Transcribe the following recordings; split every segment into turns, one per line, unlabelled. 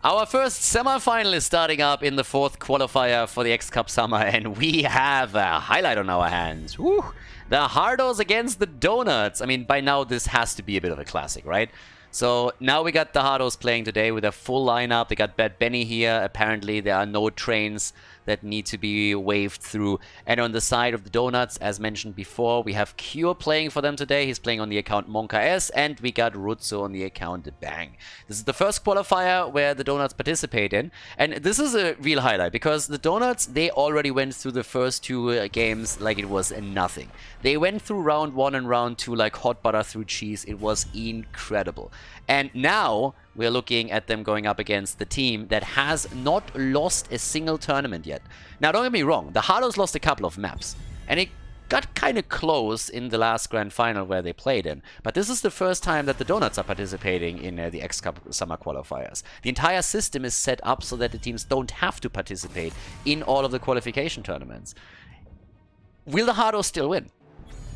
Our first semi-final is starting up in the 4th qualifier for the X-Cup Summer, and we have a highlight on our hands. Woo! The Hardos against the Donuts. I mean, by now this has to be a bit of a classic, right? So now we got the Hardos playing today with a full lineup. They got Bad Benny here. Apparently there are no trains that need to be waved through. And on the side of the Donuts, as mentioned before, we have Cure playing for them today. He's playing on the account Monka S, and we got Rutsu on the account Bang. This is the first qualifier where the Donuts participate in. And this is a real highlight, because the Donuts, they already went through the first 2 games like it was nothing. They went through round 1 and round 2 like hot butter through cheese. It was incredible. And now we're looking at them going up against the team that has not lost a single tournament yet. Now, don't get me wrong, the Hardos lost a couple of maps, and it got kind of close in the last grand final where they played in. But this is the first time that the Donuts are participating in the X-Cup Summer Qualifiers. The entire system is set up so that the teams don't have to participate in all of the qualification tournaments. Will the Hardos still win?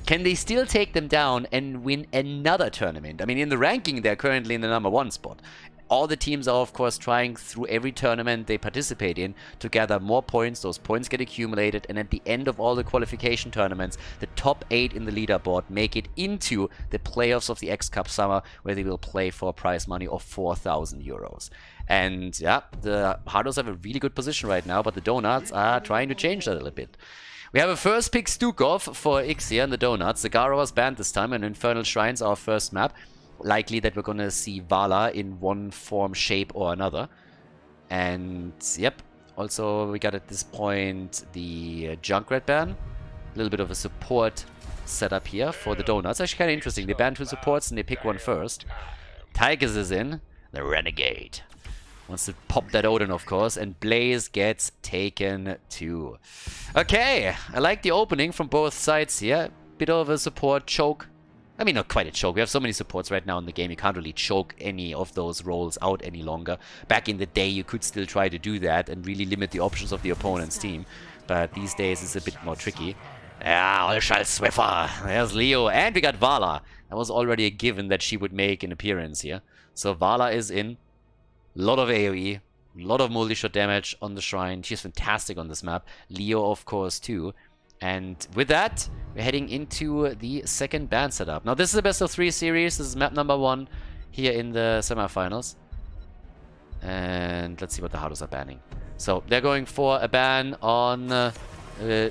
Can they still take them down and win another tournament? I mean, in the ranking, they're currently in the #1 spot. All the teams are, of course, trying through every tournament they participate in to gather more points. Those points get accumulated, and at the end of all the qualification tournaments, the top 8 in the leaderboard make it into the playoffs of the X-Cup Summer, where they will play for a prize money of 4,000 euros. And yeah, the Hardos have a really good position right now, but the Donuts are trying to change that a little bit. We have a first pick Stukov for X here in the Donuts. The Gara was banned this time, and Infernal Shrines, our first map. Likely that we're going to see Vala in one form, shape, or another. And, yep. Also, we got at this point the Junkrat ban. A little bit of a support setup here for the Donuts. Actually kind of interesting. They ban 2 supports and they pick one first. Tigers is in. The Renegade wants to pop that Odin, of course, and Blaze gets taken too. Okay, I like the opening from both sides here. Bit of a support choke. I mean, not quite a choke. We have so many supports right now in the game, you can't really choke any of those roles out any longer. Back in the day, you could still try to do that and really limit the options of the opponent's team. But these days, it's a bit more tricky. Yeah, Olshal Swiffer. There's Leo. And we got Vala. That was already a given that she would make an appearance here. So Vala is in. Lot of AoE, a lot of multi-shot damage on the Shrine. She's fantastic on this map. Leo, of course, too. And with that, we're heading into the second ban setup. Now, this is a best of 3 series. This is map #1 here in the semifinals. And let's see what the Hardos are banning. So, they're going for a ban on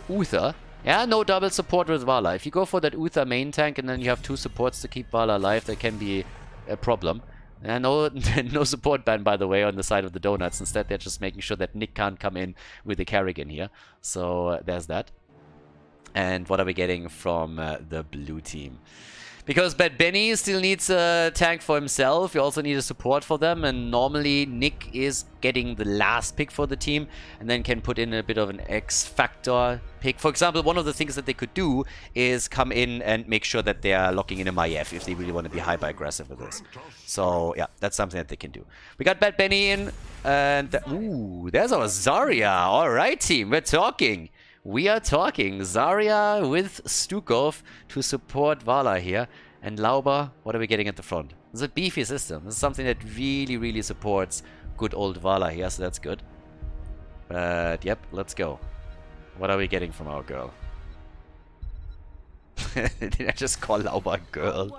Uther. Yeah, no double support with Vala. If you go for that Uther main tank and then you have 2 supports to keep Vala alive, that can be a problem. And no support ban, by the way, on the side of the Donuts. Instead, they're just making sure that Nick can't come in with the Carrigan here. So there's that. And what are we getting from the blue team? Because Bad Benny still needs a tank for himself. You also need a support for them. And normally, Nick is getting the last pick for the team. And then can put in a bit of an X-Factor pick. For example, one of the things that they could do is come in and make sure that they are locking in a Maiev if they really want to be hyper-aggressive with this. So, yeah, that's something that they can do. We got Bad Benny in. And, ooh, there's our Zarya. All right, team, we're talking. We are talking Zarya with Stukov to support Vala here. And Lauber, what are we getting at the front? It's a beefy system. This is something that really, really supports good old Vala here, so that's good. But, yep, let's go. What are we getting from our girl? Did I just call Lauber a girl?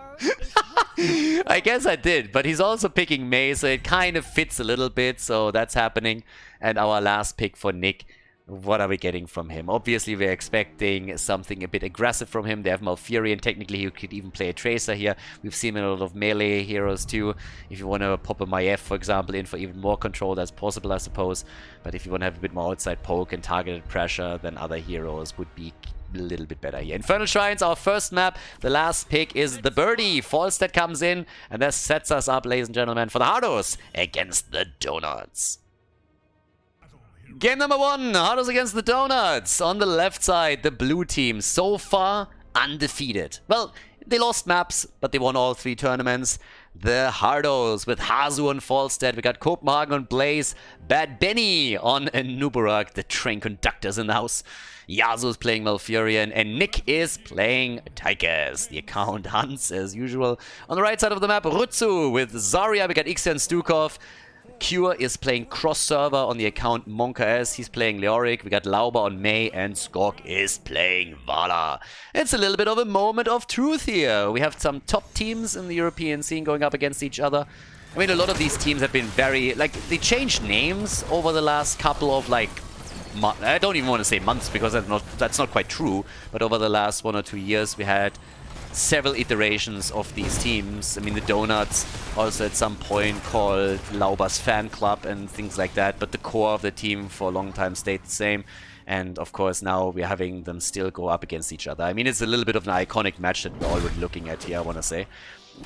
I guess I did, but he's also picking Mei, so it kind of fits a little bit, so that's happening. And our last pick for Nick. What are we getting from him? Obviously, we're expecting something a bit aggressive from him. They have Malfurion. Technically, you could even play a Tracer here. We've seen a lot of melee heroes too. If you want to pop a Maiev, for example, in for even more control, that's possible, I suppose. But if you want to have a bit more outside poke and targeted pressure, then other heroes would be a little bit better here. Infernal Shrines, our first map. The last pick is the Birdie. Falstead comes in, and that sets us up, ladies and gentlemen, for the Hardos against the Donuts. Game #1, Hardos against the Donuts. On the left side, the blue team, so far undefeated. Well, they lost maps, but they won all 3 tournaments. The Hardos with Hazu on Falstead. We got Copenhagen on Blaze. Bad Benny on Nubarak. The train conductors in the house. Yasuo's playing Malfurion. And Nick is playing Tigers. The account hunts as usual. On the right side of the map, Rutsu with Zarya. We got Ixia and Stukov. Cure is playing cross-server on the account Monka S. He's playing Leoric. We got Lauber on Mei, and Skok is playing Vala. It's a little bit of a moment of truth here. We have some top teams in the European scene going up against each other. I mean, a lot of these teams have been very... like, they changed names over the last couple of, like... I don't even want to say months, because that's not quite true. But over the last 1 or 2 years, we had several iterations of these teams. I mean, the Donuts also at some point called Lauber's Fan Club and things like that, but the core of the team for a long time stayed the same. And of course now we're having them still go up against each other. I mean, it's a little bit of an iconic match that we're already looking at here, I want to say.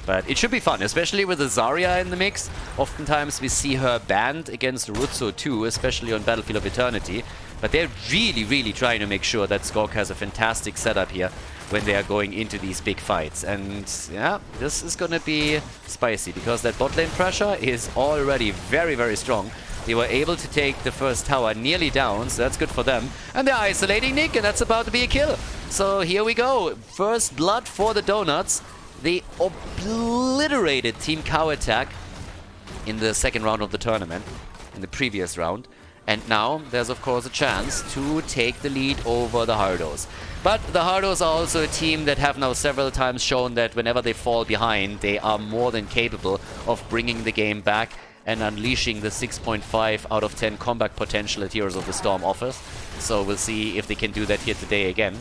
But it should be fun, especially with the Zarya in the mix. Oftentimes we see her banned against Rutzo too, especially on Battlefield of Eternity. But they're really, really trying to make sure that Skok has a fantastic setup here when they are going into these big fights. And yeah, this is gonna be spicy, because that bot lane pressure is already very, very strong. They were able to take the first tower nearly down, so that's good for them. And they're isolating Nick, and that's about to be a kill. So here we go. First blood for the Donuts. They obliterated Team Cow Attack in the second round of the tournament, in the previous round. And now there's of course a chance to take the lead over the Hardos. But the Hardos are also a team that have now several times shown that whenever they fall behind, they are more than capable of bringing the game back and unleashing the 6.5 out of 10 combat potential that Heroes of the Storm offers. So we'll see if they can do that here today again.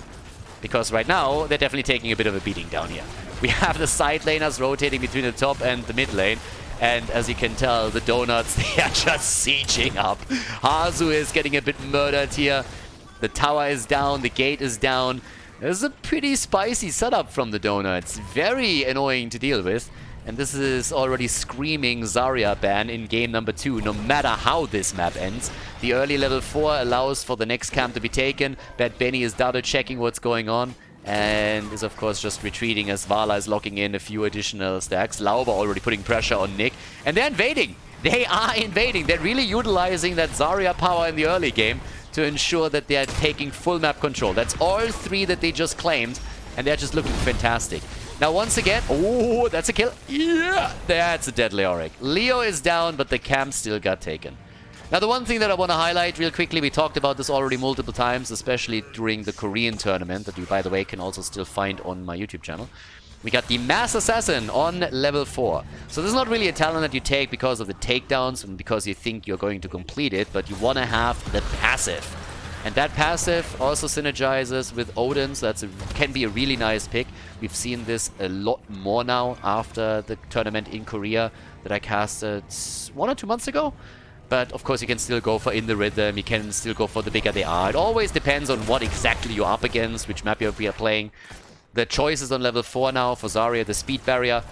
Because right now, they're definitely taking a bit of a beating down here. We have the side laners rotating between the top and the mid lane. And as you can tell, the Donuts, they are just sieging up. Hazu is getting a bit murdered here. The tower is down, the gate is down. There's a pretty spicy setup from the Donuts. Very annoying to deal with. And this is already screaming Zarya ban in game number 2, no matter how this map ends. The early level 4 allows for the next camp to be taken. Bad Benny is double checking what's going on. And is of course just retreating as Vala is locking in a few additional stacks. Lauber already putting pressure on Nick. And they're invading! They are invading! They're really utilizing that Zarya power in the early game to ensure that they're taking full map control. That's all 3 that they just claimed. And they're just looking fantastic. Now once again, oh, that's a kill. Yeah, that's a dead Leoric. Leo is down, but the camp still got taken. Now the one thing that I want to highlight real quickly, we talked about this already multiple times, especially during the Korean tournament, that you, by the way, can also still find on my YouTube channel. We got the Mass Assassin on level 4. So this is not really a talent that you take because of the takedowns and because you think you're going to complete it, but you want to have the passive. And that passive also synergizes with Odin, so can be a really nice pick. We've seen this a lot more now after the tournament in Korea that I casted 1 or 2 months ago. But of course you can still go for In the Rhythm, you can still go for the bigger they are. It always depends on what exactly you're up against, which map we are playing. The choices on level 4 now for Zarya, the speed barrier.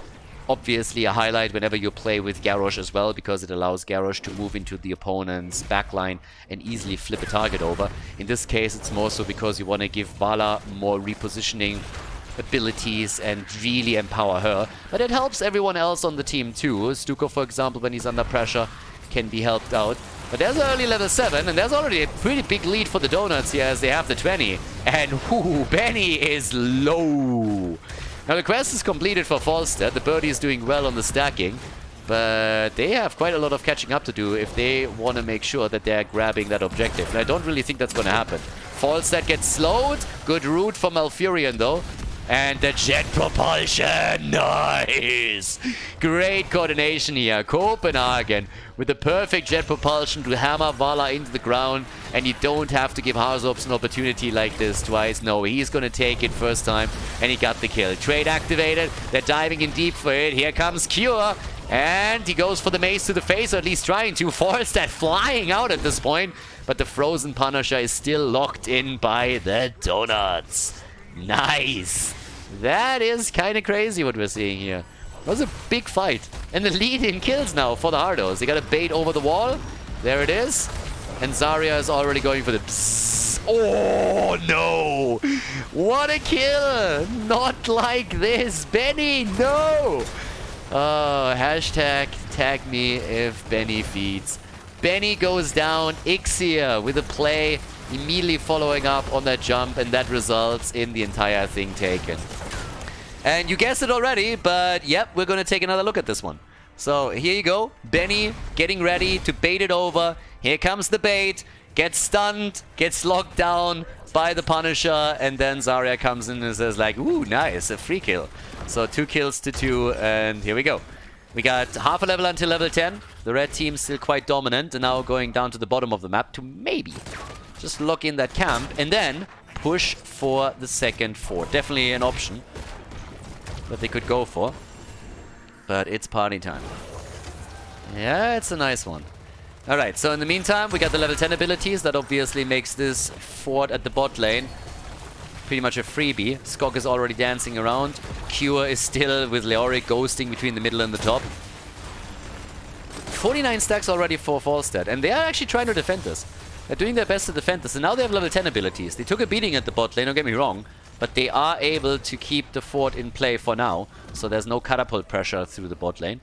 Obviously a highlight whenever you play with Garrosh as well, because it allows Garrosh to move into the opponent's backline and easily flip a target over. In this case it's more so because you want to give Vala more repositioning abilities and really empower her. But it helps everyone else on the team too. Stuko, for example, when he's under pressure, can be helped out. But there's early level 7, and there's already a pretty big lead for the Donuts here as they have the 20. And whoo, Benny is low. Now the quest is completed for Falstead. The birdie is doing well on the stacking, but they have quite a lot of catching up to do if they want to make sure that they're grabbing that objective. And I don't really think that's going to happen. Falstead gets slowed. Good route for Malfurion though. And the jet propulsion! Nice! Great coordination here. Copenhagen with the perfect jet propulsion to hammer Vala into the ground. And you don't have to give Hardos an opportunity like this twice. No, he's going to take it first time. And he got the kill. Trade activated. They're diving in deep for it. Here comes Cure. And he goes for the mace to the face, or at least trying to. Force that flying out at this point. But the Frozen Punisher is still locked in by the Donuts. Nice! That is kind of crazy what we're seeing here. That was a big fight. And the lead in kills now for the Hardos. They got a bait over the wall. There it is. And Zarya is already going for the psss. Oh no! What a kill! Not like this! Benny, no! Oh, hashtag tag me if Benny feeds. Benny goes down. Ixia with a play. Immediately following up on that jump, and that results in the entire thing taken. And you guessed it already, but yep, we're going to take another look at this one. So here you go. Benny getting ready to bait it over. Here comes the bait. Gets stunned. Gets locked down by the Punisher. And then Zarya comes in and says like, ooh, nice. A free kill. So 2 kills to 2. And here we go. We got half a level until level 10. The red team still quite dominant. And now going down to the bottom of the map to maybe just lock in that camp. And then push for the second fort. Definitely an option that they could go for. But it's party time. Yeah, it's a nice one. Alright, so in the meantime, we got the level 10 abilities. That obviously makes this fort at the bot lane pretty much a freebie. Skog is already dancing around. Cure is still with Leoric ghosting between the middle and the top. 49 stacks already for Falstad. And they are actually trying to defend this. They're doing their best to defend this. And now they have level 10 abilities. They took a beating at the bot lane, don't get me wrong. But they are able to keep the fort in play for now. So there's no catapult pressure through the bot lane.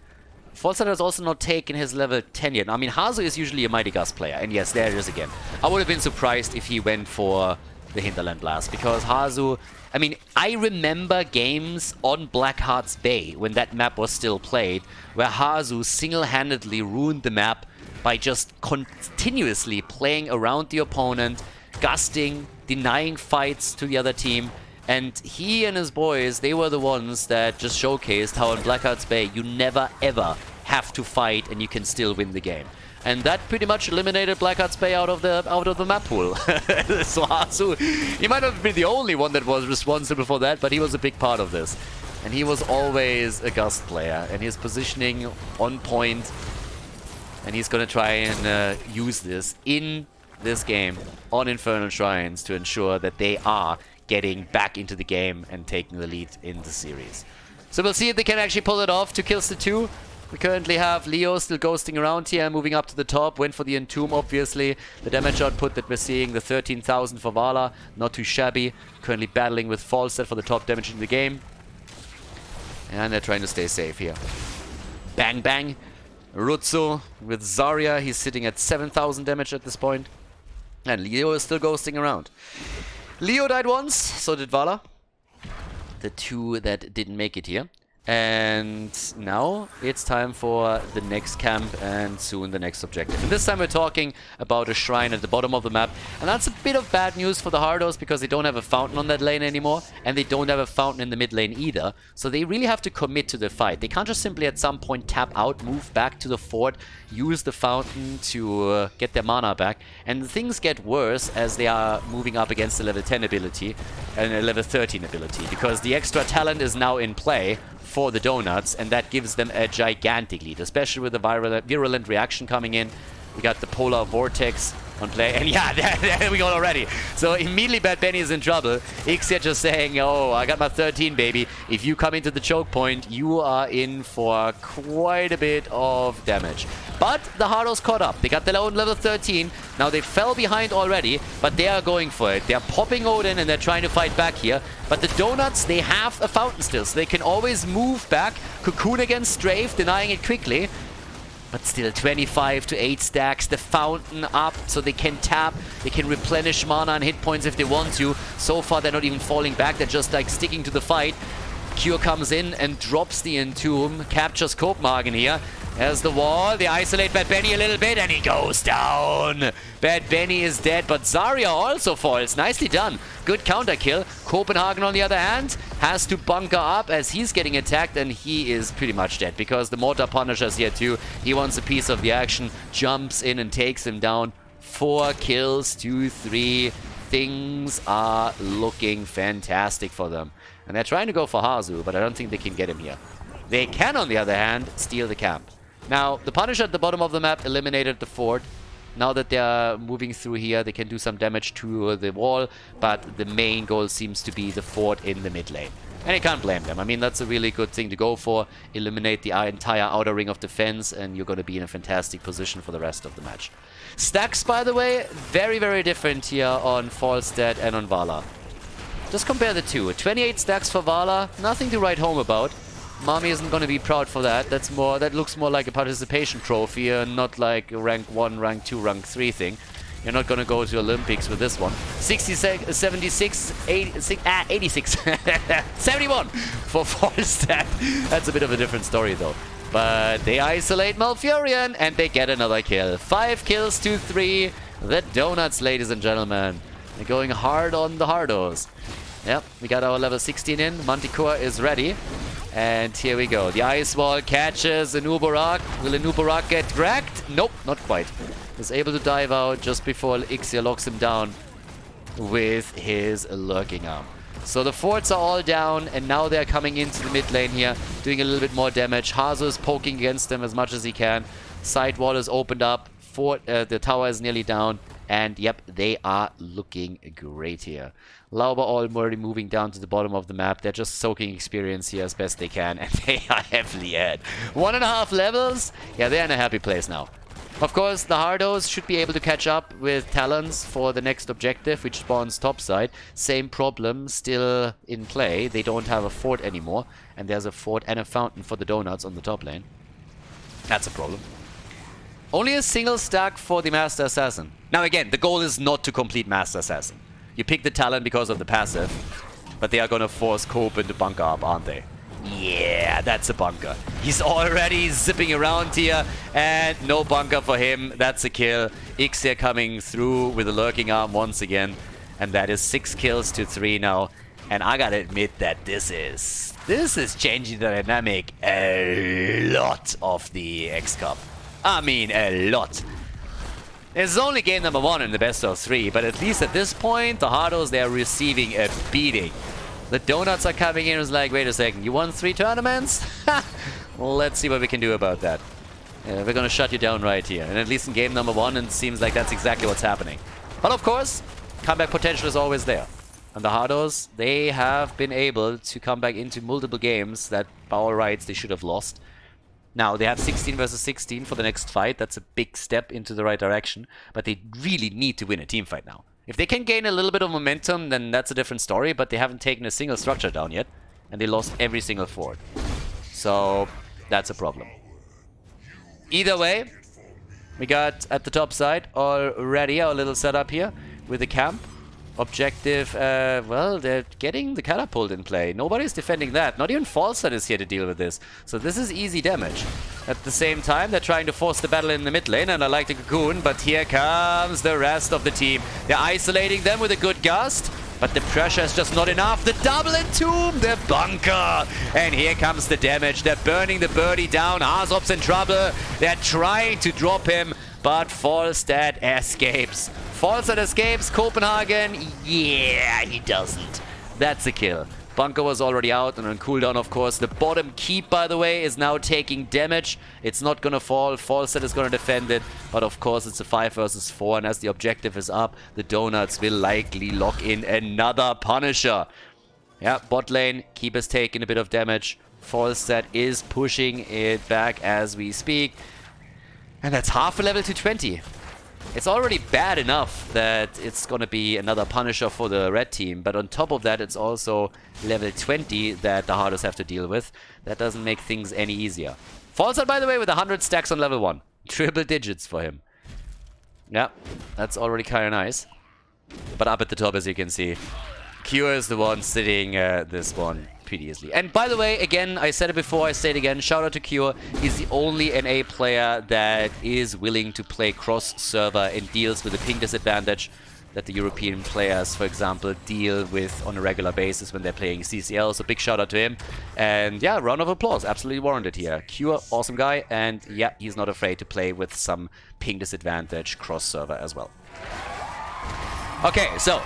Falstad has also not taken his level 10 yet. I mean, Hazu is usually a Mighty Gust player. And yes, there it is again. I would have been surprised if he went for the Hinterland Blast. Because Hazu... I mean, I remember games on Blackheart's Bay, when that map was still played, where Hazu single-handedly ruined the map by just continuously playing around the opponent, gusting, denying fights to the other team. And he and his boys, they were the ones that just showcased how in Blackheart's Bay you never ever have to fight and you can still win the game. And that pretty much eliminated Blackheart's Bay out of the map pool. So Hazu, he might not have been the only one that was responsible for that, but he was a big part of this. And he was always a Gust player, and his positioning on point. And he's gonna try and use this in this game on Infernal Shrines to ensure that they are getting back into the game and taking the lead in the series. So we'll see if they can actually pull it off. 2 kills to 2. We currently have Leo still ghosting around here, moving up to the top. Went for the Entomb, obviously. The damage output that we're seeing, the 13,000 for Vala, not too shabby. Currently battling with Falstad for the top damage in the game. And they're trying to stay safe here. Bang, bang. Rutsu with Zarya. He's sitting at 7,000 damage at this point. And Leo is still ghosting around. Leo died once, so did Vala. The 2 that didn't make it here. And now it's time for the next camp and soon the next objective. And this time we're talking about a shrine at the bottom of the map. And that's a bit of bad news for the Hardos because they don't have a fountain on that lane anymore. And they don't have a fountain in the mid lane either. So they really have to commit to the fight. They can't just simply at some point tap out, move back to the fort, use the fountain to get their mana back. And things get worse as they are moving up against the level 10 ability and a level 13 ability. Because the extra talent is now in play for the Donuts, and that gives them a gigantic lead, especially with the virulent reaction coming in. We got the Polar Vortex on play, and yeah, there we go already. So immediately Bad Benny is in trouble. Ixia just saying, oh, I got my 13, baby. If you come into the choke point, you are in for quite a bit of damage. But the Hardos caught up. They got their own level 13. Now they fell behind already, but they are going for it. They're popping Odin and they're trying to fight back here. But the Donuts, they have a fountain still, so they can always move back. Cocoon against Strafe, denying it quickly. But still 25 to 8 stacks, the fountain up so they can tap, they can replenish mana and hit points if they want to. So far they're not even falling back, they're just like sticking to the fight. Cure comes in and drops the Entomb, captures Copenhagen here. There's the wall, they isolate Bad Benny a little bit and he goes down. Bad Benny is dead, but Zarya also falls. Nicely done. Good counter kill. Copenhagen on the other hand has to bunker up as he's getting attacked and he is pretty much dead because the Mortar Punisher's here too. He wants a piece of the action, jumps in and takes him down. 4 kills to 3. Things are looking fantastic for them. And they're trying to go for Hazu, but I don't think they can get him here. They can, on the other hand, steal the camp. Now, the Punisher at the bottom of the map eliminated the fort. Now that they're moving through here, they can do some damage to the wall, but the main goal seems to be the fort in the mid lane. And you can't blame them. I mean, that's a really good thing to go for. Eliminate the entire outer ring of defense, and you're going to be in a fantastic position for the rest of the match. Stacks, by the way, very, very different here on Falstad and on Vala. Just compare the two. 28 stacks for Vala, nothing to write home about. Mommy isn't going to be proud for that. That looks more like a participation trophy and not like a rank 1, rank 2, rank 3 thing. You're not going to go to Olympics with this one. 76, 76, 86, 71 for Falstad. That's a bit of a different story though. But they isolate Malfurion, and they get another kill. 5 kills to 3. The Donuts, ladies and gentlemen. They're going hard on the Hardos. Yep, we got our level 16 in. Manticore is ready. And here we go. The Ice Wall catches a Nubarak. Will a Nubarak get wrecked? Nope, not quite. Is able to dive out just before Ixia locks him down with his Lurking Arm. So the forts are all down, and now they're coming into the mid lane here, doing a little bit more damage. Hazu is poking against them as much as he can. Side wall is opened up. The tower is nearly down. And yep, they are looking great here. Lauber already moving down to the bottom of the map. They're just soaking experience here as best they can. And they are heavily at 1.5 levels. Yeah, they're in a happy place now. Of course, the Hardos should be able to catch up with Talons for the next objective, which spawns topside. Same problem still in play. They don't have a fort anymore. And there's a fort and a fountain for the Donuts on the top lane. That's a problem. Only a single stack for the Master Assassin. Now again, the goal is not to complete Master Assassin. You pick the Talon because of the passive, but they are gonna force Cope into bunker up, aren't they? Yeah, that's a bunker. He's already zipping around here, and no bunker for him. That's a kill. Ixia coming through with a Lurking Arm once again, and that is 6 kills to 3 now. And I gotta admit that this is changing the dynamic a lot of the X Cup. I mean, a lot. It's only game number 1 in the best of 3, but at least at this point, the Hardos, they're receiving a beating. The Donuts are coming in and is like, wait a second, you won 3 tournaments? Well, let's see what we can do about that. We're gonna shut you down right here. And at least in game number 1, it seems like that's exactly what's happening. But of course, comeback potential is always there. And the Hardos, they have been able to come back into multiple games that, by all rights, they should have lost. Now, they have 16 versus 16 for the next fight. That's a big step into the right direction. But they really need to win a team fight now. If they can gain a little bit of momentum, then that's a different story. But they haven't taken a single structure down yet. And they lost every single fort. So, that's a problem. Either way, we got at the top side already our little setup here with the camp. Objective, well, they're getting the catapult in play. Nobody's defending that. Not even Falstad is here to deal with this. So this is easy damage. At the same time, they're trying to force the battle in the mid lane, and I like the cocoon, but here comes the rest of the team. They're isolating them with a good gust, but the pressure is just not enough. The double entomb, the bunker, and here comes the damage. They're burning the birdie down. Arzop's in trouble. They're trying to drop him, but Falstad escapes. Falstad escapes. Copenhagen, yeah, he doesn't. That's a kill. Bunker was already out and on cooldown, of course. The bottom keep, by the way, is now taking damage. It's not gonna fall. Falstad is gonna defend it. But of course, it's a 5 versus 4. And as the objective is up, the Donuts will likely lock in another Punisher. Yeah, bot lane, keep is taking a bit of damage. Falstad is pushing it back as we speak. And that's half a level to 20. It's already bad enough that it's going to be another Punisher for the red team, but on top of that, it's also level 20 that the Hardos have to deal with. That doesn't make things any easier. Falstad, by the way, with 100 stacks on level 1. Triple digits for him. Yeah, that's already kind of nice. But up at the top, as you can see, Cure is the one sitting this one pretty easily. And by the way, again, I said it before, I say it again, shout out to Cure. He's the only NA player that is willing to play cross-server and deals with the ping disadvantage that the European players, for example, deal with on a regular basis when they're playing CCL. So big shout out to him. And yeah, round of applause, absolutely warranted here. Cure, awesome guy, and yeah, he's not afraid to play with some ping disadvantage cross-server as well. Okay, so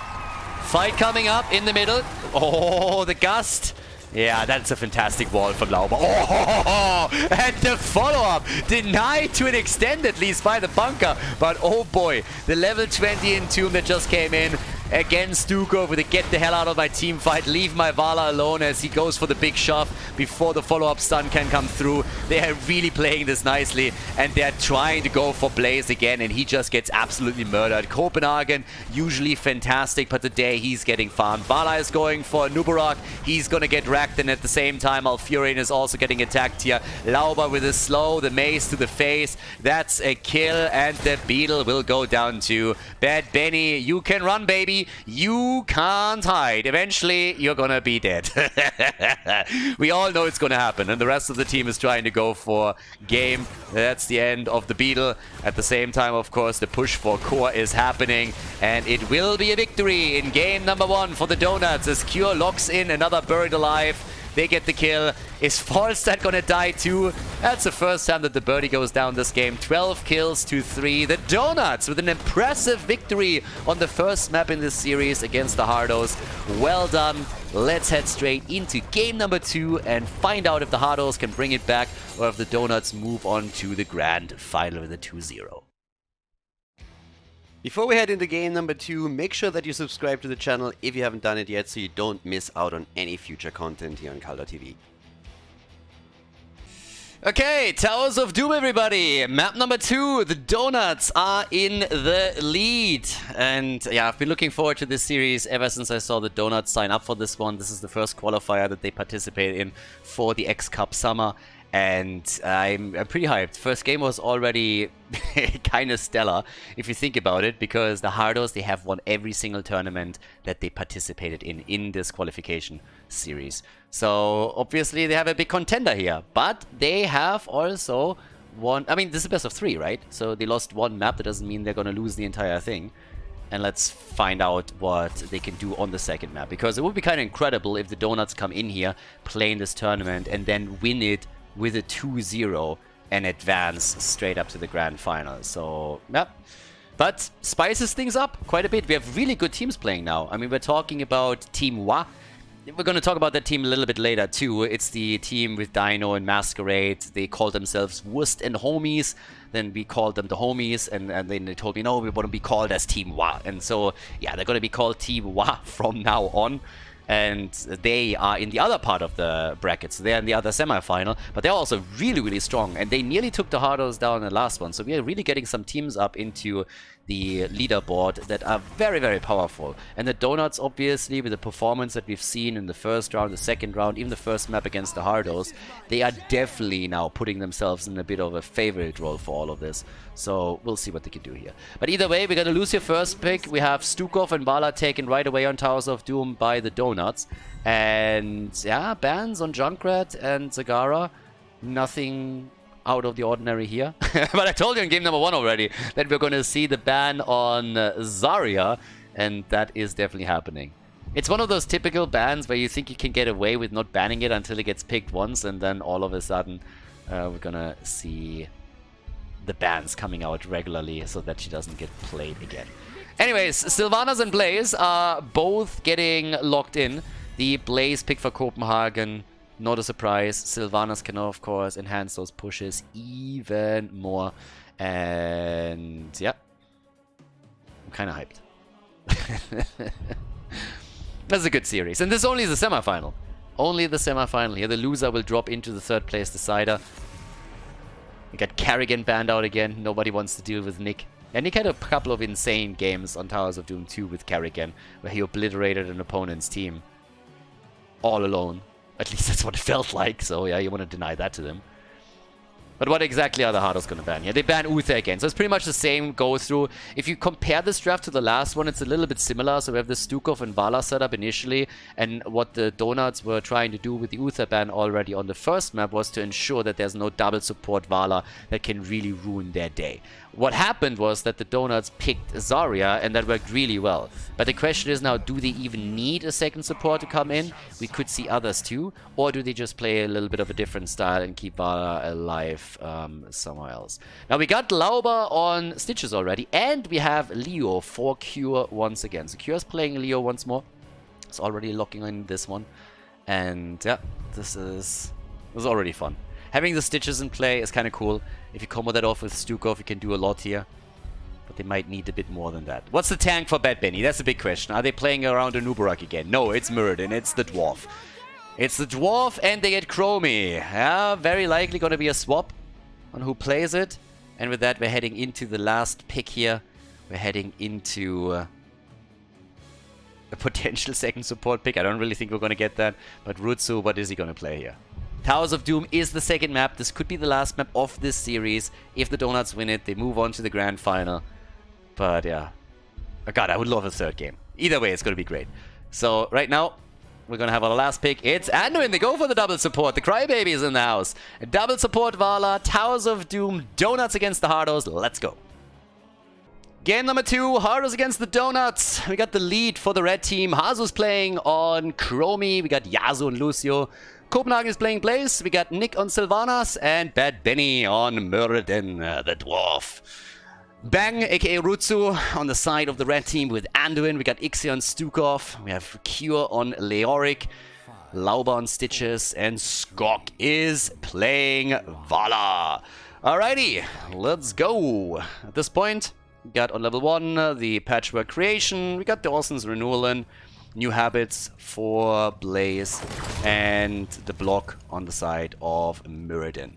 fight coming up in the middle. Oh, the gust. Yeah, that's a fantastic wall from Lauber. Oh, and the follow-up denied to an extent at least by the bunker. But oh boy, the level 20 entomb that just came in against Stuko with a get the hell out of my team fight, leave my Vala alone as he goes for the big shove before the follow-up stun can come through. They are really playing this nicely and they're trying to go for Blaze again and he just gets absolutely murdered. Copenhagen, usually fantastic, but today he's getting farmed. Vala is going for Nubarak, he's gonna get wrecked, and at the same time Alfurion is also getting attacked here. Lauber with a slow, the mace to the face, that's a kill, and the beetle will go down too. Bad Benny, you can run, baby. baby. You can't hide. Eventually, you're gonna be dead. We all know it's gonna happen, and the rest of the team is trying to go for game. That's the end of the Beetle. At the same time, of course, the push for core is happening, and it will be a victory in game number 1 for the Donuts as Cure locks in another buried alive. They get the kill. Is Falstad gonna die too? That's the first time that the birdie goes down this game. 12 kills to 3. The Donuts with an impressive victory on the first map in this series against the Hardos. Well done. Let's head straight into game number 2 and find out if the Hardos can bring it back or if the Donuts move on to the grand final with a 2-0.
Before we head into game number 2, make sure that you subscribe to the channel if you haven't done it yet so you don't miss out on any future content here on Khaldor TV.
Okay, Towers of Doom, everybody. Map number 2, the Donuts are in the lead. And yeah, I've been looking forward to this series ever since I saw the Donuts sign up for this one. This is the first qualifier that they participate in for the X Cup Summer. And I'm pretty hyped. First game was already kind of stellar, if you think about it, because the Hardos, they have won every single tournament that they participated in this qualification series. So obviously they have a big contender here, but they have also won. I mean, this is best of 3, right? So they lost one map. That doesn't mean they're going to lose the entire thing. And let's find out what they can do on the second map, because it would be kind of incredible if the Donuts come in here, play in this tournament, and then win it with a 2-0 and advance straight up to the grand final. So, yeah. But spices things up quite a bit. We have really good teams playing now. I mean, we're talking about Team Wa. We're going to talk about that team a little bit later, too. It's the team with Dino and Masquerade. They call themselves Wurst and Homies. Then we called them the Homies, and then they told me, no, we want to be called as Team Wa. And so, yeah, they're going to be called Team Wa from now on. And they are in the other part of the bracket, so they're in the other semi-final, but they're also really, really strong, and they nearly took the Hardos down in the last one, so we are really getting some teams up into the leaderboard that are very, very powerful. And the Donuts, obviously, with the performance that we've seen in the first round, the second round, even the first map against the Hardos, they are definitely now putting themselves in a bit of a favorite role for all of this. So we'll see what they can do here. But either way, we're going to lose your first pick. We have Stukov and Vala taken right away on Towers of Doom by the Donuts. And yeah, bans on Junkrat and Zagara. Nothing out of the ordinary here. But I told you in game number 1 already that we're going to see the ban on Zarya, and that is definitely happening. It's one of those typical bans where you think you can get away with not banning it until it gets picked once, and then all of a sudden we're going to see the bans coming out regularly so that she doesn't get played again. Anyways, Sylvanas and Blaze are both getting locked in. The Blaze pick for Copenhagen, not a surprise. Sylvanas can, of course, enhance those pushes even more. And yeah, I'm kind of hyped. That's a good series. And this only is the semi-final. Only the semi-final here. The loser will drop into the third place decider. We got Carrigan banned out again. Nobody wants to deal with Nick. And Nick had a couple of insane games on Towers of Doom 2 with Carrigan, where he obliterated an opponent's team all alone. At least that's what it felt like, so yeah, you want to deny that to them. But what exactly are the Hardos going to ban here? They ban Uther again, so it's pretty much the same go-through. If you compare this draft to the last one, it's a little bit similar. So we have the Stukov and Vala setup initially, and what the Donuts were trying to do with the Uther ban already on the first map was to ensure that there's no double support Vala that can really ruin their day. What happened was that the Donuts picked Zarya, and that worked really well. But the question is now, do they even need a second support to come in? We could see others too. Or do they just play a little bit of a different style and keep Vala alive somewhere else? Now, we got Lauber on Stitches already, and we have Leo for Cure once again. So Cure's playing Leo once more. It's already locking in this one. And yeah, this is already fun. Having the Stitches in play is kind of cool. If you combo that off with Stukov, you can do a lot here. But they might need a bit more than that. What's the tank for Bad Benny? That's a big question. Are they playing around a Nubarak again? No, it's Muradin. It's the Dwarf. It's the Dwarf, and they get Chromie. Yeah, very likely going to be a swap on who plays it. And with that, we're heading into the last pick here. We're heading into a potential second support pick. I don't really think we're going to get that. But Rutsu, what is he going to play here? Towers of Doom is the second map. This could be the last map of this series. If the Donuts win it, they move on to the grand final. But yeah. Oh God, I would love a third game. Either way, it's going to be great. So right now, we're going to have our last pick. It's Anduin. They go for the double support. The Crybaby is in the house. Double support Vala, Towers of Doom, Donuts against the Hardos. Let's go. Game number 2, Hardos against the Donuts. We got the lead for the red team. Hazu's playing on Chromie. We got Yasuo and Lucio. Copenhagen is playing Blaze. We got Nick on Sylvanas and Bad Benny on Muradin, the dwarf. Bang, aka Rutsu, on the side of the red team with Anduin. We got Ixia on Stukov. We have Cure on Leoric. Lauba on Stitches. And Skok is playing Vala. Alrighty, let's go. At this point, we got on level 1 the Patchwork Creation. We got Dawson's Renewal, New Habits for Blaze, and the block on the side of Muradin.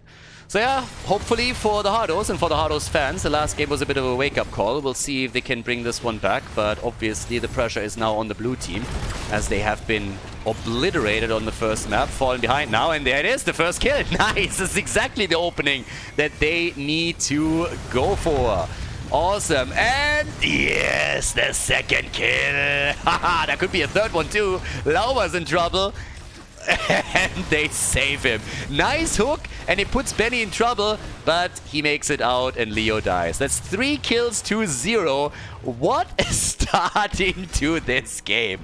So yeah, hopefully for the Hardos and for the Hardos fans, the last game was a bit of a wake-up call. We'll see if they can bring this one back, but obviously the pressure is now on the blue team, as they have been obliterated on the first map, falling behind now, and there it is, the first kill. Nice, this is exactly the opening that they need to go for. Awesome, and yes, the second kill. Haha, there could be a third one too. Lauba's in trouble. And they save him. Nice hook, and it puts Benny in trouble, but he makes it out and Leo dies. That's 3 kills to 0. What a starting to this game.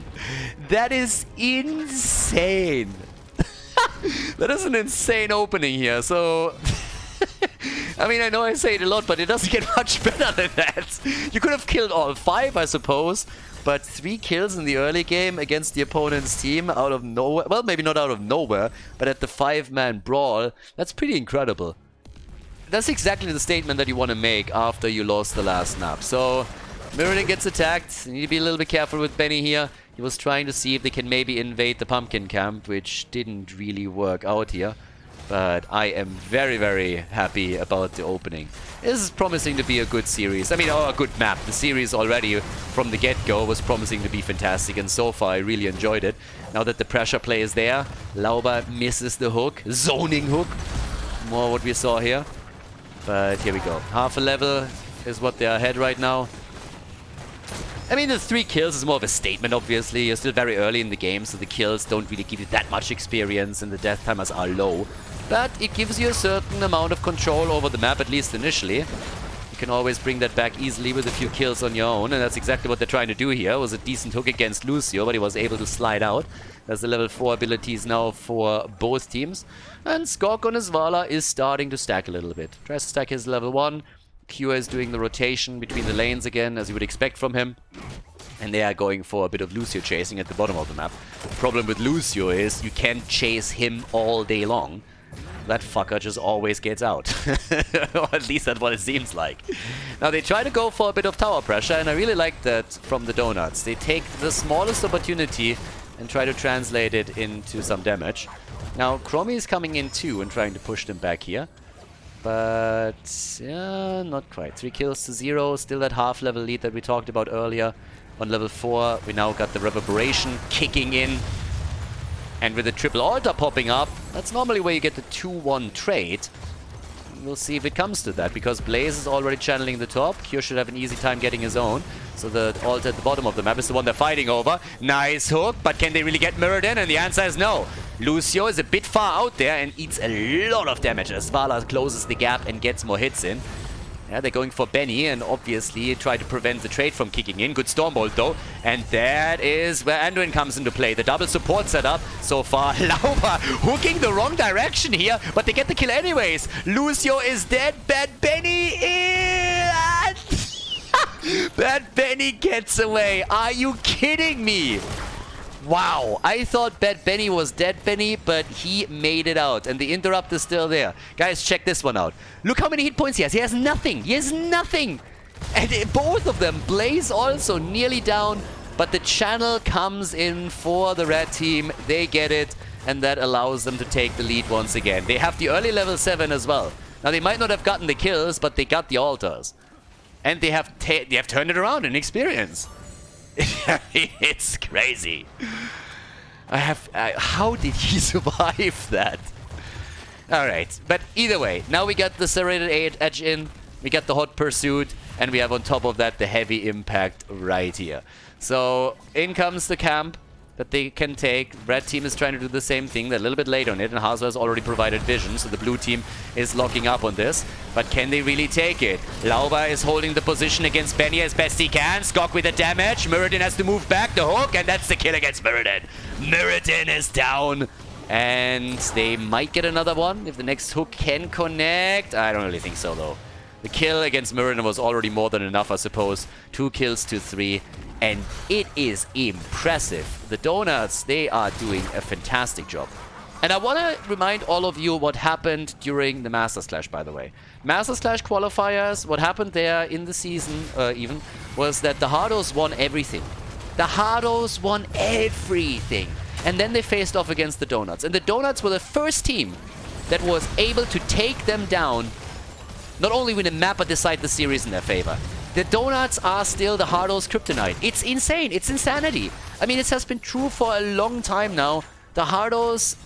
That is insane. That is an insane opening here, so... I mean, I know I say it a lot, but it doesn't get much better than that. You could have killed all 5, I suppose. But 3 kills in the early game against the opponent's team out of nowhere. Well, maybe not out of nowhere, but at the 5-man brawl. That's pretty incredible. That's exactly the statement that you want to make after you lost the last map. So, Muradin gets attacked. You need to be a little bit careful with Benny here. He was trying to see if they can maybe invade the pumpkin camp, which didn't really work out here. But I am very, very happy about the opening. This is promising to be a good series. I mean, a good map. The series already from the get-go was promising to be fantastic, and so far I really enjoyed it. Now that the pressure play is there, Lauba misses the hook. Zoning hook. More what we saw here. But here we go. Half a level is what they are ahead right now. I mean, the 3 kills is more of a statement, obviously. You're still very early in the game, so the kills don't really give you that much experience, and the death timers are low. But it gives you a certain amount of control over the map, at least initially. You can always bring that back easily with a few kills on your own, and that's exactly what they're trying to do here. It was a decent hook against Lucio, but he was able to slide out. There's the level 4 abilities now for both teams. And Skok on his Vala is starting to stack a little bit. Tries to stack his level 1. Q is doing the rotation between the lanes again, as you would expect from him. And they are going for a bit of Lucio chasing at the bottom of the map. The problem with Lucio is you can't chase him all day long. That fucker just always gets out. Or at least that's what it seems like. Now they try to go for a bit of tower pressure, and I really like that from the Donuts. They take the smallest opportunity and try to translate it into some damage. Now Chromie is coming in too and trying to push them back here. But yeah, not quite. 3 kills to 0, still that half level lead that we talked about earlier. On level 4, we now got the Reverberation kicking in. And with the triple altar popping up, that's normally where you get the 2-1 trade. We'll see if it comes to that, because Blaze is already channeling the top. Cure should have an easy time getting his own. So the altar at the bottom of the map is the one they're fighting over. Nice hook, but can they really get Muradin? And the answer is no. Lucio is a bit far out there and eats a lot of damage as Vala closes the gap and gets more hits in. Yeah, they're going for Benny and obviously try to prevent the trade from kicking in. Good Stormbolt though. And that is where Anduin comes into play. The double support setup so far. Lauba hooking the wrong direction here, but they get the kill anyways. Lucio is dead. Bad Benny is... Bad Benny gets away. Are you kidding me? Wow, I thought Bad Benny was dead Benny, but he made it out. And the interrupt is still there. Guys, check this one out. Look how many hit points he has. He has nothing. He has nothing. And both of them, Blaze also nearly down. But the channel comes in for the red team. They get it. And that allows them to take the lead once again. They have the early level 7 as well. Now, they might not have gotten the kills, but they got the altars. And they have turned it around in experience. It's crazy. How did he survive that? Alright, but either way, now we got the Serrated Edge in, we got the Hot Pursuit, And we have on top of that the heavy impact right here. So in comes the camp that they can take. Red team is trying to do the same thing. They're a little bit late on it, and Hazo has already provided vision, so the blue team is locking up on this. But can they really take it? Lauba is holding the position against Benny as best he can. Skok with the damage. Mirrodin has to move back, the hook, and that's the kill against Mirrodin. Mirrodin is down. And they might get another one if the next hook can connect. I don't really think so, though. The kill against Mirrodin was already more than enough, I suppose. 2 kills to 3. And it is impressive. The Donuts, they are doing a fantastic job. And I want to remind all of you what happened during the Master Slash, by the way. Master Slash qualifiers, what happened there in the season, even, was that the Hardos won everything. The Hardos won everything. And then they faced off against the Donuts. And the Donuts were the first team that was able to take them down, not only win a map, but decide the series in their favor. The Donuts are still the Hardos kryptonite. It's insane. It's insanity. I mean, this has been true for a long time now. The Hardos,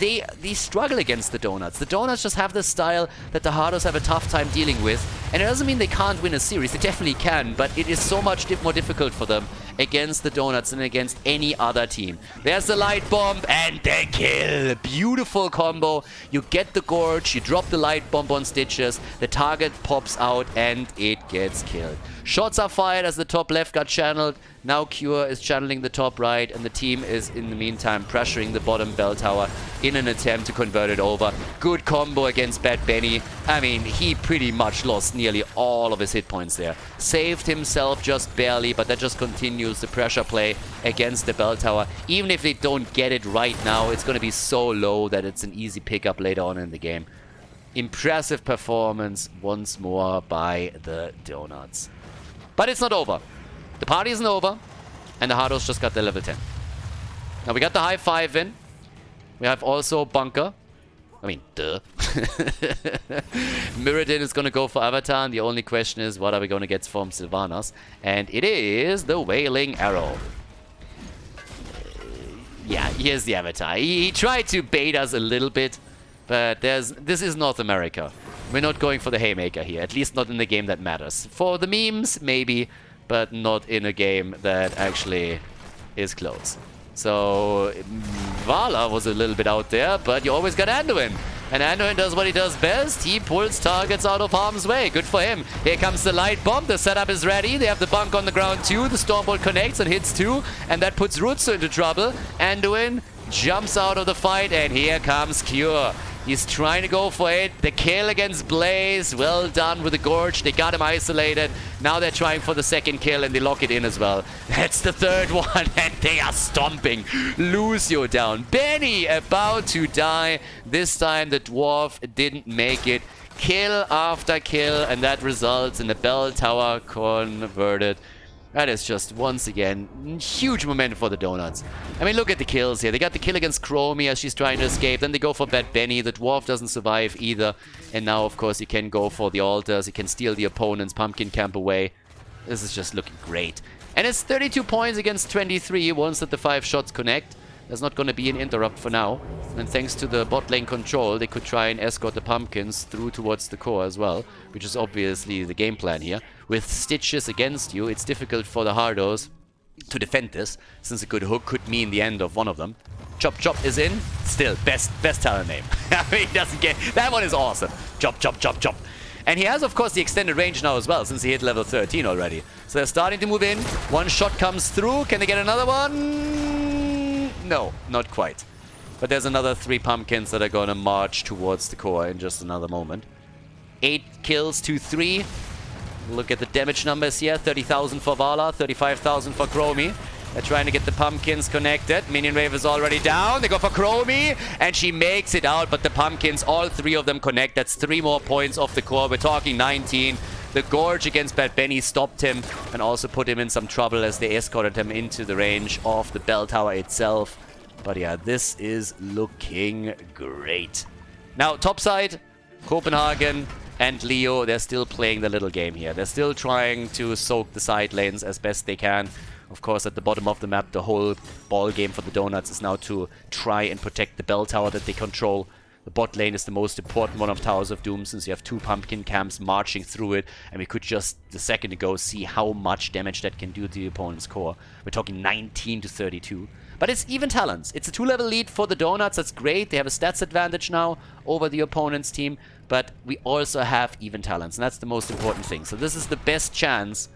they struggle against the Donuts. The Donuts just have this style that the Hardos have a tough time dealing with. And it doesn't mean they can't win a series. They definitely can, but it is so much more difficult for them against the Donuts than against any other team. There's the light bomb and the kill. Beautiful combo. You get the Gorge, you drop the light bomb on Stitches, the target pops out and it gets killed. Shots are fired as the top left got channeled. Now Cure is channeling the top right, and the team is in the meantime pressuring the bottom bell tower in an attempt to convert it over. Good combo against Bad Benny. I mean, he pretty much lost nearly all of his hit points there. Saved himself just barely, but that just continues the pressure play against the bell tower. Even if they don't get it right now, it's going to be so low that it's an easy pickup later on in the game. Impressive performance once more by the Donuts. But it's not over. The party isn't over, and the Hardos just got their level 10. Now we got the high 5 in. We have also Bunker. I mean, duh. Mirrodin is going to go for Avatar, and the only question is, what are we going to get from Sylvanas? And it is the Wailing Arrow. Yeah, here's the Avatar. He tried to bait us a little bit, but this is North America. We're not going for the Haymaker here, at least not in the game that matters. For the memes, maybe, but not in a game that actually is close. So, Vala was a little bit out there, but you always got Anduin. And Anduin does what he does best. He pulls targets out of harm's way. Good for him. Here comes the light bomb. The setup is ready. They have the bunk on the ground too. The Stormbolt connects and hits too. And that puts Rutsu into trouble. Anduin jumps out of the fight, and here comes Cure. He's trying to go for it. The kill against Blaze. Well done with the Gorge. They got him isolated. Now they're trying for the second kill, and they lock it in as well. That's the third one, and they are stomping Lucio down. Benny about to die. This time the Dwarf didn't make it. Kill after kill, and that results in the bell tower converted. That is just, once again, huge momentum for the Donuts. I mean, look at the kills here. They got the kill against Chromie as she's trying to escape. Then they go for Bad Benny. The Dwarf doesn't survive either. And now, of course, you can go for the altars. You can steal the opponent's pumpkin camp away. This is just looking great. And it's 32 points against 23 once that the 5 shots connect. There's not going to be an interrupt for now. And thanks to the bot lane control, they could try and escort the pumpkins through towards the core as well, which is obviously the game plan here. With Stitches against you, it's difficult for the Hardos to defend this, since a good hook could mean the end of one of them. Chop Chop is in. Still, best talent name. I mean, he doesn't get... That one is awesome. Chop Chop Chop Chop. And he has, of course, the extended range now as well, since he hit level 13 already. So they're starting to move in. One shot comes through. Can they get another one? No, not quite. But there's another 3 pumpkins that are going to march towards the core in just another moment. 8 kills to 3. Look at the damage numbers here. 30,000 for Vala, 35,000 for Chromie. They're trying to get the pumpkins connected. Minion wave is already down. They go for Chromie, and she makes it out. But the pumpkins, all 3 of them connect. That's 3 more points off the core. We're talking 19. The Gorge against Bad Benny stopped him and also put him in some trouble as they escorted him into the range of the bell tower itself. But yeah, this is looking great. Now, topside, Copenhagen and Leo, they're still playing the little game here. They're still trying to soak the side lanes as best they can. Of course, at the bottom of the map, the whole ball game for the Donuts is now to try and protect the bell tower that they control. The bot lane is the most important one of Towers of Doom, since you have 2 pumpkin camps marching through it, and we could just a second ago see how much damage that can do to the opponent's core. We're talking 19 to 32. But it's even talents. It's a 2-level lead for the Donuts. That's great. They have a stats advantage now over the opponent's team, but we also have even talents, and that's the most important thing. So this is the best chance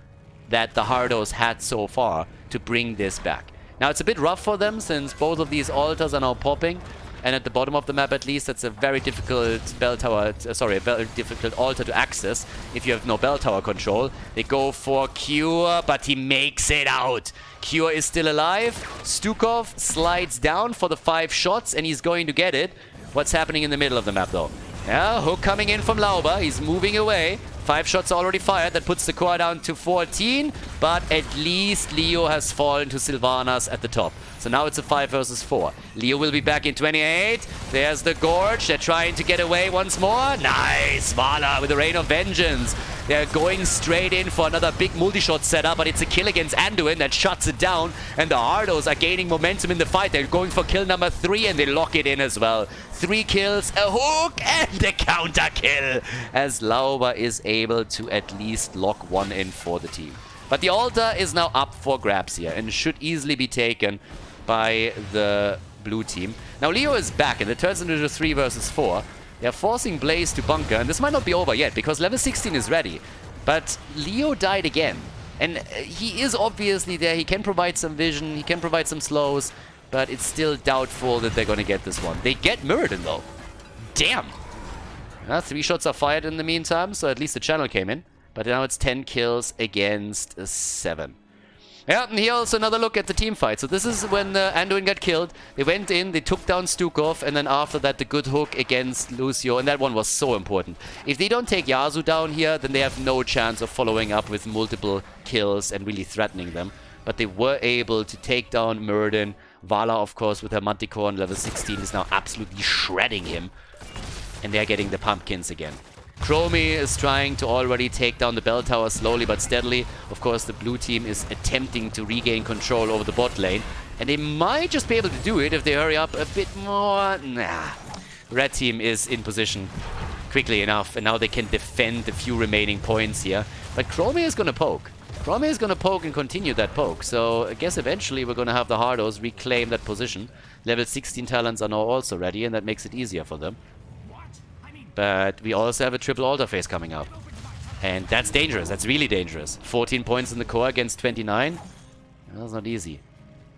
that the Hardos had so far to bring this back. Now it's a bit rough for them, since both of these altars are now popping. And at the bottom of the map, at least, that's a very difficult bell tower, a very difficult altar to access if you have no bell tower control. They go for Cure, but he makes it out. Cure is still alive. Stukov slides down for the 5 shots, and he's going to get it. What's happening in the middle of the map, though? Yeah, hook coming in from Lauber. He's moving away. 5 shots already fired. That puts the core down to 14. But at least Leo has fallen to Sylvanas at the top. So now it's a 5 versus 4. Leo will be back in 28. There's the Gorge. They're trying to get away once more. Nice! Vala with the Rain of Vengeance. They're going straight in for another big multi-shot setup, but it's a kill against Anduin that shuts it down. And the Hardos are gaining momentum in the fight. They're going for kill number 3, and they lock it in as well. 3 kills, a hook, and a counter kill, as Lauber is able to at least lock 1 in for the team. But the altar is now up for grabs here, and should easily be taken by the blue team. Now Leo is back, and it turns into a 3 versus 4. They're forcing Blaze to bunker, and this might not be over yet, because level 16 is ready. But Leo died again, and he is obviously there. He can provide some vision, he can provide some slows, but it's still doubtful that they're going to get this one. They get Muradin, though. Damn! 3 shots are fired in the meantime, so at least the channel came in. But now it's 10 kills against 7. Yeah, and here also another look at the team fight. So this is when Anduin got killed. They went in, they took down Stukov, and then after that the good hook against Lucio, and that one was so important. If they don't take Yasuo down here, then they have no chance of following up with multiple kills and really threatening them. But they were able to take down Muradin. Vala, of course, with her Manticore on level 16 is now absolutely shredding him. And they're getting the pumpkins again. Chromie is trying to already take down the bell tower slowly but steadily. Of course, the blue team is attempting to regain control over the bot lane. And they might just be able to do it if they hurry up a bit more. Nah. Red team is in position quickly enough, and now they can defend the few remaining points here. But Chromie is going to poke. Chromie is going to poke and continue that poke. So I guess eventually we're going to have the Hardos reclaim that position. Level 16 talents are now also ready, and that makes it easier for them. But we also have a triple altar phase coming up. And that's dangerous. That's really dangerous. 14 points in the core against 29. That's not easy.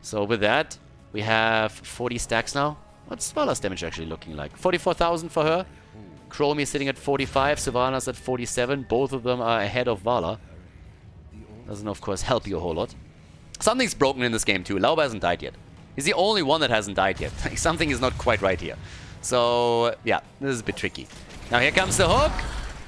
So with that, we have 40 stacks now. What's Vala's damage actually looking like? 44,000 for her. Chromie sitting at 45. Sylvanas at 47. Both of them are ahead of Vala. Doesn't, of course, help you a whole lot. Something's broken in this game, too. Lauber hasn't died yet. He's the only one that hasn't died yet. Something is not quite right here. So, yeah, this is a bit tricky. Now here comes the hook.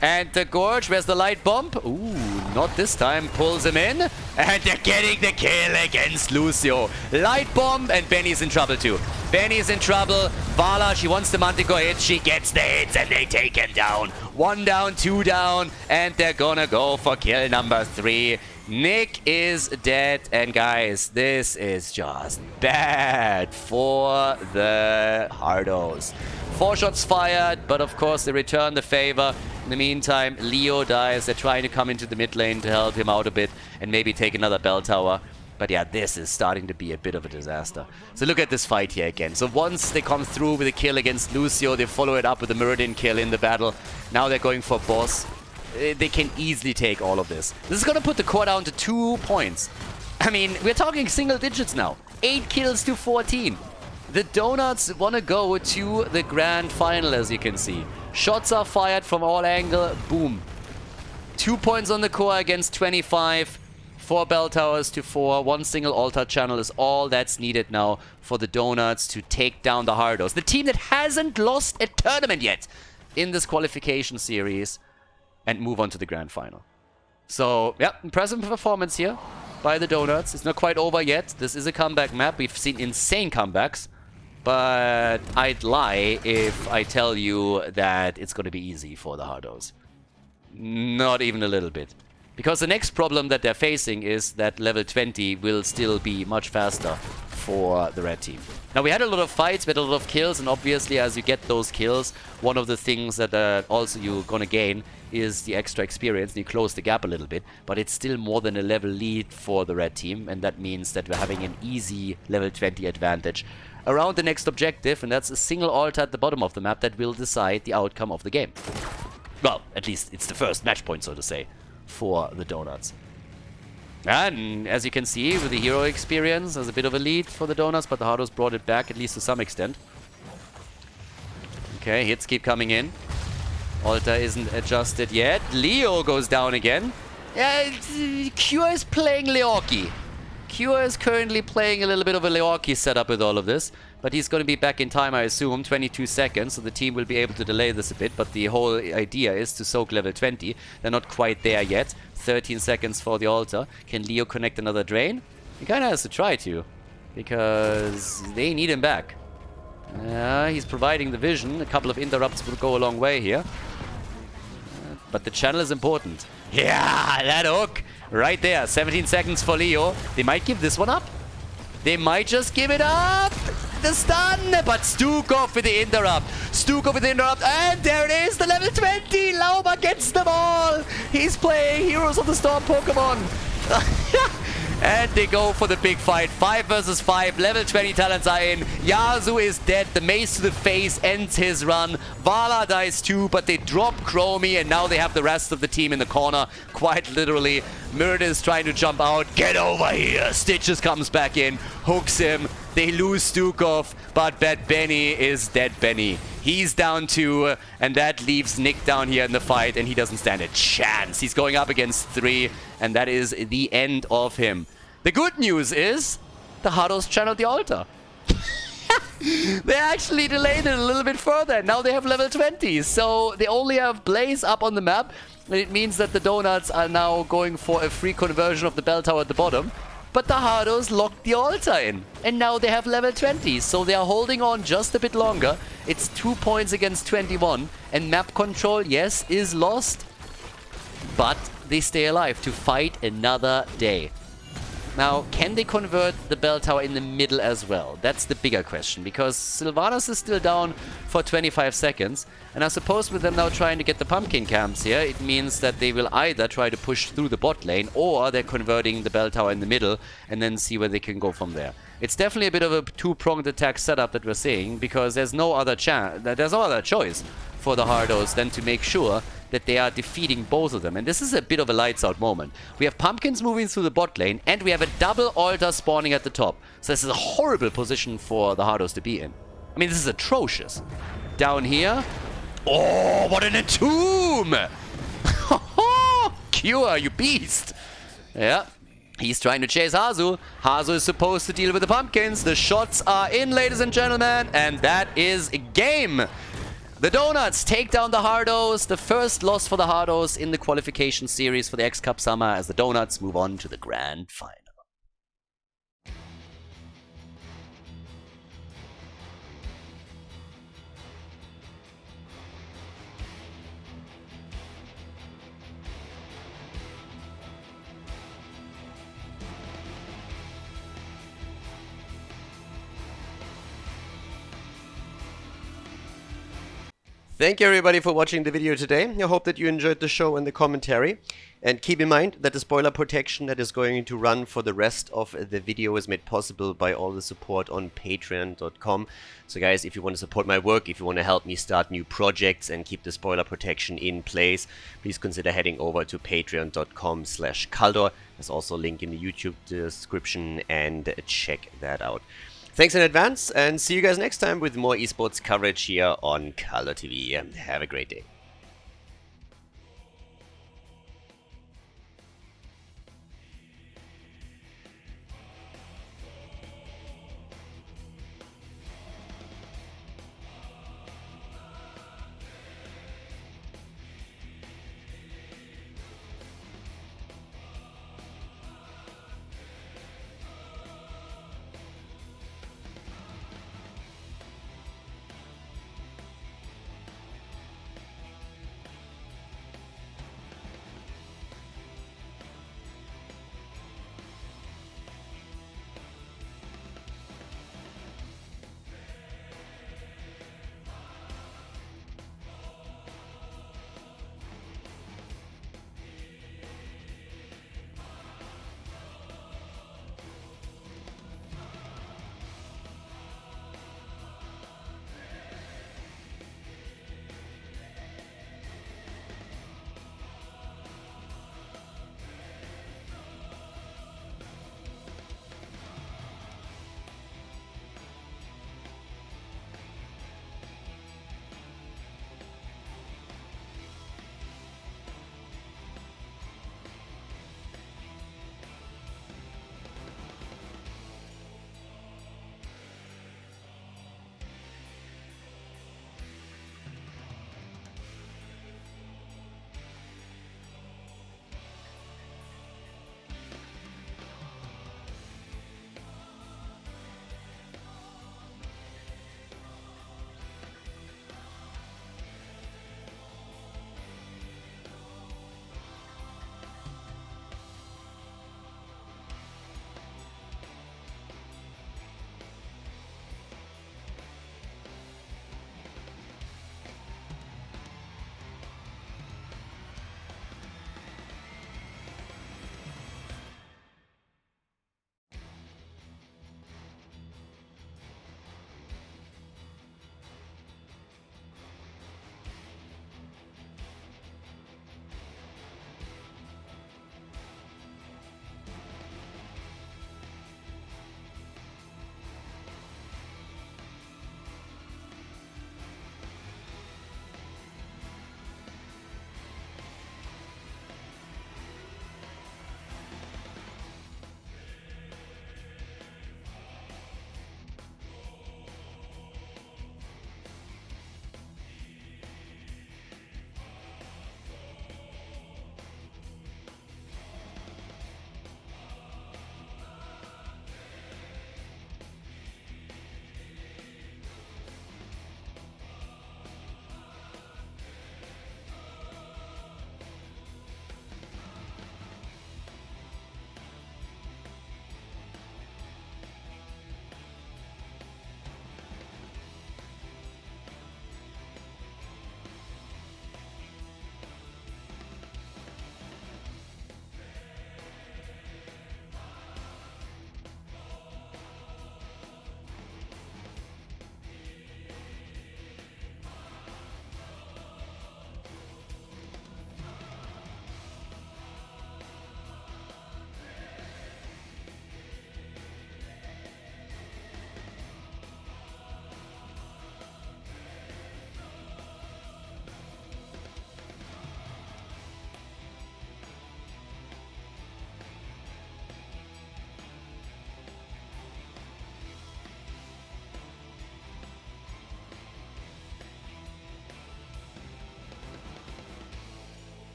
And the Gorge, where's the light bomb? Ooh, not this time. Pulls him in. And they're getting the kill against Lucio. Light bomb, and Benny's in trouble too. Benny's in trouble. Vala, she wants the Manticore hit. She gets the hits, and they take him down. 1 down, 2 down. And they're gonna go for kill number 3. Nick is dead. And guys, this is just bad for the Hardos. 4 shots fired, but of course they return the favor. In the meantime, Leo dies. They're trying to come into the mid lane to help him out a bit and maybe take another bell tower. But yeah, this is starting to be a bit of a disaster. So look at this fight here again. So once they come through with a kill against Lucio, they follow it up with a Muradin kill in the battle. Now they're going for boss. They can easily take all of this. This is going to put the core down to 2 points. I mean, we're talking single digits now. 8 kills to 14. The Donuts want to go to the grand final, as you can see. Shots are fired from all angles. Boom. 2 points on the core against 25. 4 bell towers to 4. 1 single altar channel is all that's needed now for the Donuts to take down the Hardos. The team that hasn't lost a tournament yet in this qualification series, and move on to the grand final. So, yeah, impressive performance here by the Donuts. It's not quite over yet. This is a comeback map. We've seen insane comebacks. But I'd lie if I tell you that it's going to be easy for the Hardos. Not even a little bit. Because the next problem that they're facing is that level 20 will still be much faster for the red team. Now, we had a lot of fights, we had a lot of kills, and obviously as you get those kills, one of the things that also you're gonna gain is the extra experience, and you close the gap a little bit, but it's still more than a level lead for the red team, and that means that we're having an easy level 20 advantage around the next objective, and that's a single altar at the bottom of the map that will decide the outcome of the game. Well, at least it's the first match point, so to say, for the Donuts. And as you can see, with the hero experience, there's a bit of a lead for the Donuts, but the Hardos brought it back, at least to some extent. Okay, hits keep coming in. Altar isn't adjusted yet. Leo goes down again. Cure is playing Leoki. Cure is currently playing a little bit of a Leoki setup with all of this. But he's going to be back in time, I assume, 22 seconds. So the team will be able to delay this a bit. But the whole idea is to soak level 20. They're not quite there yet. 13 seconds for the altar. Can Leo connect another drain? He kind of has to try to. Because they need him back. He's providing the vision. A couple of interrupts will go a long way here. But the channel is important. Yeah, that hook right there. 17 seconds for Leo. They might give this one up. They might just give it up. The stun, but Stukov with the interrupt. Stukov with the interrupt, and there it is, the level 20. Lauma gets them all. He's playing Heroes of the Storm Pokemon. And they go for the big fight. 5 versus 5. Level 20 talents are in. Yasu is dead. The mace to the face ends his run. Vala dies too, but they drop Chromie, and now they have the rest of the team in the corner. Quite literally. Murder is trying to jump out. Get over here. Stitches comes back in. Hooks him. They lose Stukov, but Bad Benny is dead Benny. He's down 2, and that leaves Nick down here in the fight, and he doesn't stand a chance. He's going up against 3, and that is the end of him. The good news is the Hardos channeled the altar. They actually delayed it a little bit further. Now they have level 20, so they only have Blaze up on the map, and it means that the Donuts are now going for a free conversion of the bell tower at the bottom. But the Hardos locked the altar in, and now they have level 20, so they are holding on just a bit longer. It's 2 points against 21, and map control, yes, is lost, but they stay alive to fight another day. Now, can they convert the bell tower in the middle as well? That's the bigger question, because Sylvanas is still down for 25 seconds, and I suppose with them now trying to get the pumpkin camps here, it means that they will either try to push through the bot lane, or they're converting the bell tower in the middle, and then see where they can go from there. It's definitely a bit of a two-pronged attack setup that we're seeing, because there's no other choice for the Hardos than to make sure that they are defeating both of them. And this is a bit of a lights out moment. We have pumpkins moving through the bot lane, and we have a double altar spawning at the top. So this is a horrible position for the Hardos to be in. I mean, this is atrocious. Down here. Oh, what an entomb! Cure, you beast! Yeah. He's trying to chase Hazu. Hazu is supposed to deal with the pumpkins. The shots are in, ladies and gentlemen, and that is a game. The Donuts take down the Hardos. The first loss for the Hardos in the qualification series for the X Cup Summer, as the Donuts move on to the grand final.
Thank you everybody for watching the video today. I hope that you enjoyed the show and the commentary. And keep in mind that the spoiler protection that is going to run for the rest of the video is made possible by all the support on patreon.com. So guys, if you want to support my work, if you want to help me start new projects and keep the spoiler protection in place, please consider heading over to patreon.com/Khaldor. There's also a link in the YouTube description, and check that out. Thanks in advance, and see you guys next time with more esports coverage here on Khaldor TV. Have a great day.